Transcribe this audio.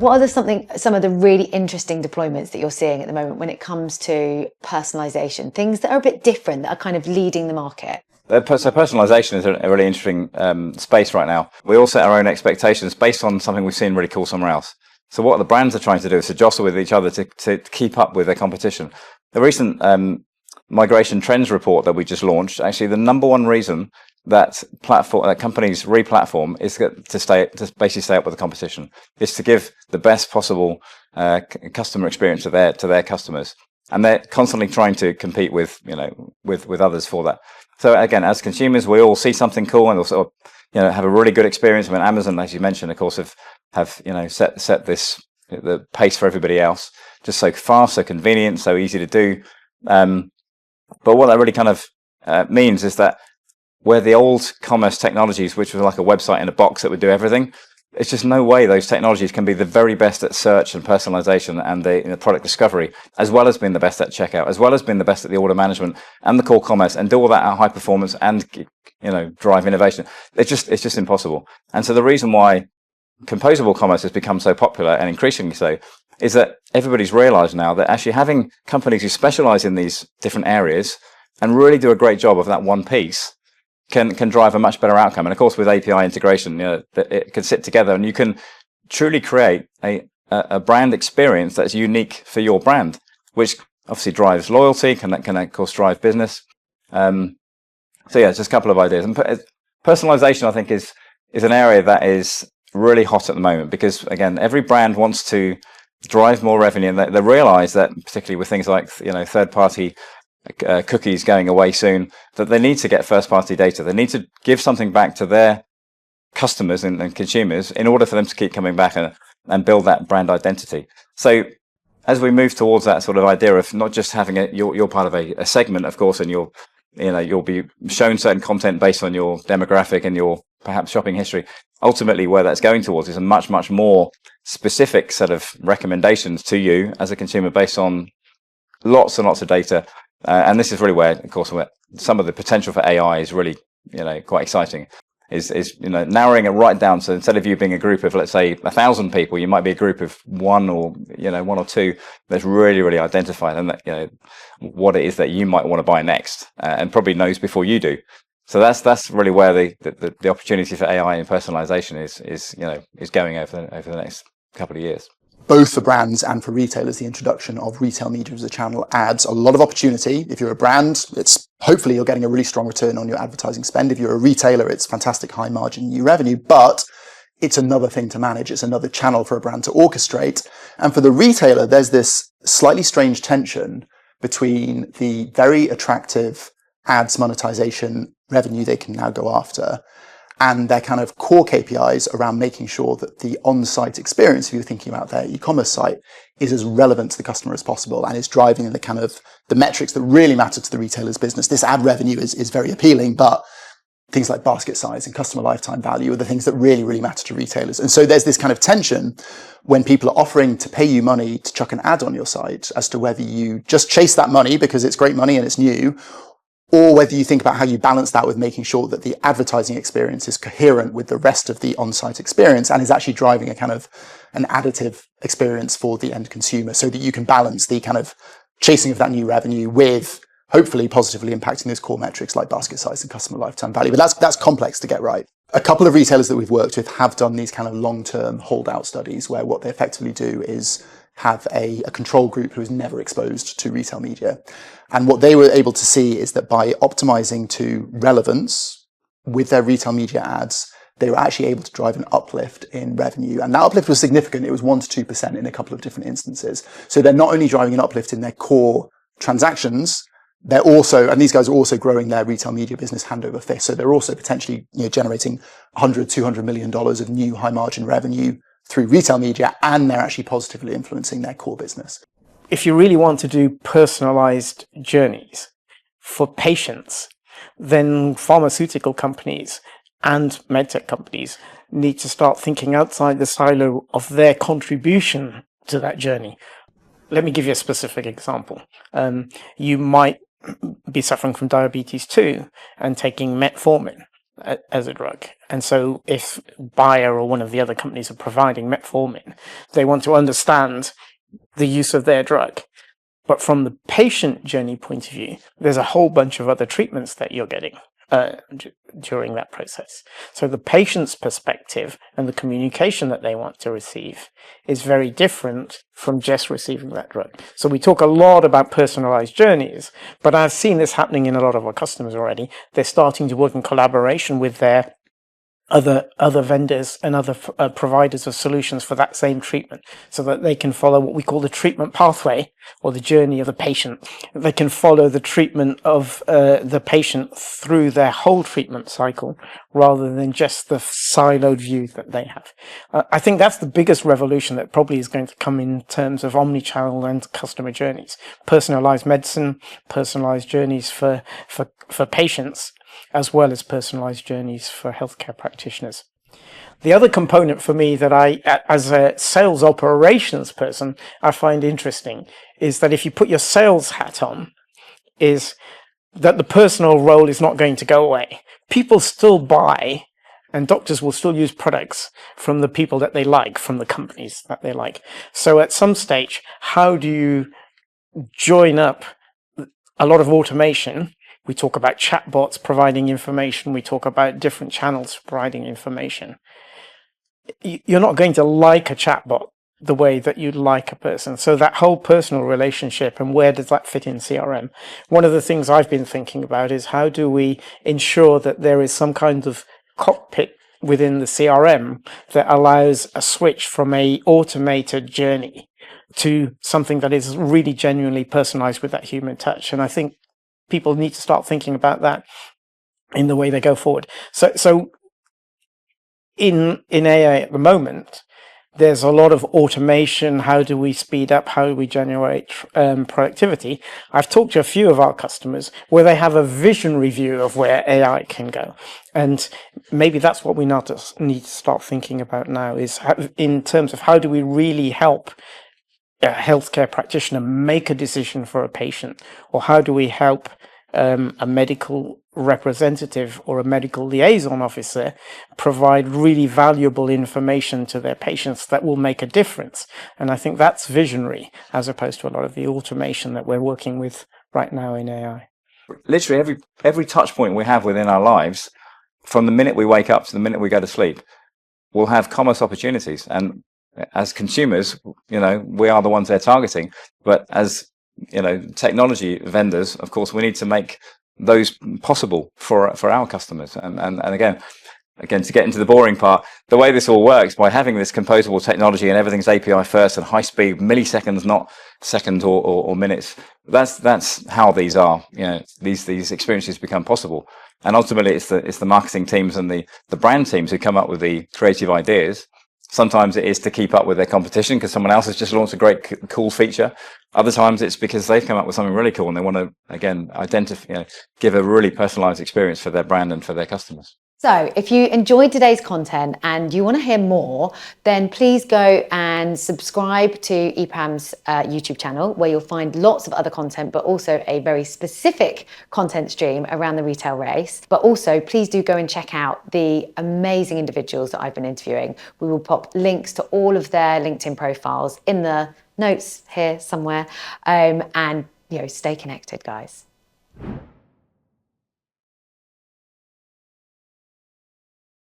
What are some of the really interesting deployments that you're seeing at the moment when it comes to personalization? Things that are a bit different, that are kind of leading the market? So personalization is a really interesting space right now. We all set our own expectations based on something we've seen really cool somewhere else. So what the brands are trying to do is to jostle with each other to keep up with their competition. The recent migration trends report that we just launched, actually the number one reason that companies re-platform is to basically stay up with the competition. Is to give the best possible customer experience to their customers, and they're constantly trying to compete with others for that. So again, as consumers, we all see something cool and also have a really good experience. I mean, Amazon, as you mentioned, of course, have set the pace for everybody else. Just so fast, so convenient, so easy to do. But what that really kind of means is that where the old commerce technologies, which was like a website in a box that would do everything, it's just no way those technologies can be the very best at search and personalization and the product discovery, as well as being the best at checkout, as well as being the best at the order management and the core commerce, and do all that at high performance and drive innovation. It's just impossible. And so the reason why composable commerce has become so popular, and increasingly so, is that everybody's realized now that actually having companies who specialize in these different areas and really do a great job of that one piece can drive a much better outcome. And of course, with API integration, it can sit together, and you can truly create a brand experience that's unique for your brand, which obviously drives loyalty, can of course drive business. So yeah, just a couple of ideas. And personalization, I think, is an area that is really hot at the moment, because again, every brand wants to drive more revenue, and they realize that, particularly with things like third-party cookies going away soon, that they need to get first-party data. They need to give something back to their customers and consumers in order for them to keep coming back and build that brand identity. So as we move towards that sort of idea of not just having you're part of a segment, of course, and you'll be shown certain content based on your demographic and your perhaps shopping history. Ultimately, where that's going towards is a much, much more specific set of recommendations to you as a consumer based on lots and lots of data. And this is really where, of course, where some of the potential for AI is really, quite exciting. Is narrowing it right down. So instead of you being a group of, let's say, 1,000 people, you might be a group of one or two that's really, really identified, and what it is that you might want to buy next, and probably knows before you do. So that's really where the opportunity for AI and personalization is going over the next couple of years. Both for brands and for retailers, the introduction of retail media as a channel adds a lot of opportunity. If you're a brand, it's hopefully you're getting a really strong return on your advertising spend. If you're a retailer, it's fantastic high margin new revenue, but it's another thing to manage. It's another channel for a brand to orchestrate. And for the retailer, there's this slightly strange tension between the very attractive ads monetization revenue they can now go after and their kind of core KPIs around making sure that the on-site experience, if you're thinking about their e-commerce site, is as relevant to the customer as possible and is driving the metrics that really matter to the retailer's business. This ad revenue is very appealing, but things like basket size and customer lifetime value are the things that really, really matter to retailers. And so there's this kind of tension when people are offering to pay you money to chuck an ad on your site as to whether you just chase that money because it's great money and it's new, or whether you think about how you balance that with making sure that the advertising experience is coherent with the rest of the on-site experience and is actually driving a kind of an additive experience for the end consumer, so that you can balance the kind of chasing of that new revenue with hopefully positively impacting those core metrics like basket size and customer lifetime value. But that's complex to get right. A couple of retailers that we've worked with have done these kind of long-term holdout studies where what they effectively do is have a control group who is never exposed to retail media. And what they were able to see is that by optimizing to relevance with their retail media ads, they were actually able to drive an uplift in revenue. And that uplift was significant. It was 1% to 2% in a couple of different instances. So they're not only driving an uplift in their core transactions, they're also, and these guys are also growing their retail media business hand over fist. So they're also potentially generating $100-200 million of new high margin revenue through retail media, and they're actually positively influencing their core business. If you really want to do personalized journeys for patients, then pharmaceutical companies and medtech companies need to start thinking outside the silo of their contribution to that journey. Let me give you a specific example. You might be suffering from diabetes 2 and taking metformin. as a drug. And so if Bayer or one of the other companies are providing metformin, they want to understand the use of their drug. But from the patient journey point of view, there's a whole bunch of other treatments that you're getting during that process. So the patient's perspective and the communication that they want to receive is very different from just receiving that drug. So we talk a lot about personalized journeys, but I've seen this happening in a lot of our customers already. They're starting to work in collaboration with their other vendors and other providers of solutions for that same treatment, so that they can follow what we call the treatment pathway, or the journey of the patient. They can follow the treatment of the patient through their whole treatment cycle, rather than just the siloed view that they have. I think that's the biggest revolution that probably is going to come in terms of omni-channel and customer journeys. Personalized medicine, personalized journeys for patients, as well as personalized journeys for healthcare practitioners. The other component for me that I, as a sales operations person, I find interesting is that if you put your sales hat on, is that the personal role is not going to go away. People still buy, and doctors will still use products from the people that they like, from the companies that they like. So at some stage, how do you join up a lot of automation? We talk about chatbots providing information. We talk about different channels providing information. You're not going to like a chatbot the way that you'd like a person. So that whole personal relationship, and where does that fit in CRM? One of the things I've been thinking about is how do we ensure that there is some kind of cockpit within the CRM that allows a switch from a automated journey to something that is really genuinely personalized with that human touch. And I think people need to start thinking about that in the way they go forward. So in AI at the moment, there's a lot of automation. How do we speed up? How do we generate productivity? I've talked to a few of our customers where they have a visionary view of where AI can go. And maybe that's what we need to start thinking about now, is in terms of how do we really help a healthcare practitioner make a decision for a patient, or how do we help a medical representative or a medical liaison officer provide really valuable information to their patients that will make a difference. And I think that's visionary, as opposed to a lot of the automation that we're working with right now in AI. Literally every touch point we have within our lives, from the minute we wake up to the minute we go to sleep, will have commerce opportunities. And as consumers, we are the ones they're targeting. But as technology vendors, of course, we need to make those possible for our customers. And again, to get into the boring part, the way this all works, by having this composable technology and everything's API first and high speed, milliseconds, not seconds or minutes, that's how these are. These experiences become possible. And ultimately, it's the marketing teams and the brand teams who come up with the creative ideas. Sometimes it is to keep up with their competition because someone else has just launched a great, cool feature. Other times it's because they've come up with something really cool and they want to, again, give a really personalized experience for their brand and for their customers. So if you enjoyed today's content and you want to hear more, then please go and subscribe to EPAM's YouTube channel, where you'll find lots of other content, but also a very specific content stream around the retail race. But also, please do go and check out the amazing individuals that I've been interviewing. We will pop links to all of their LinkedIn profiles in the notes here somewhere. And stay connected, guys.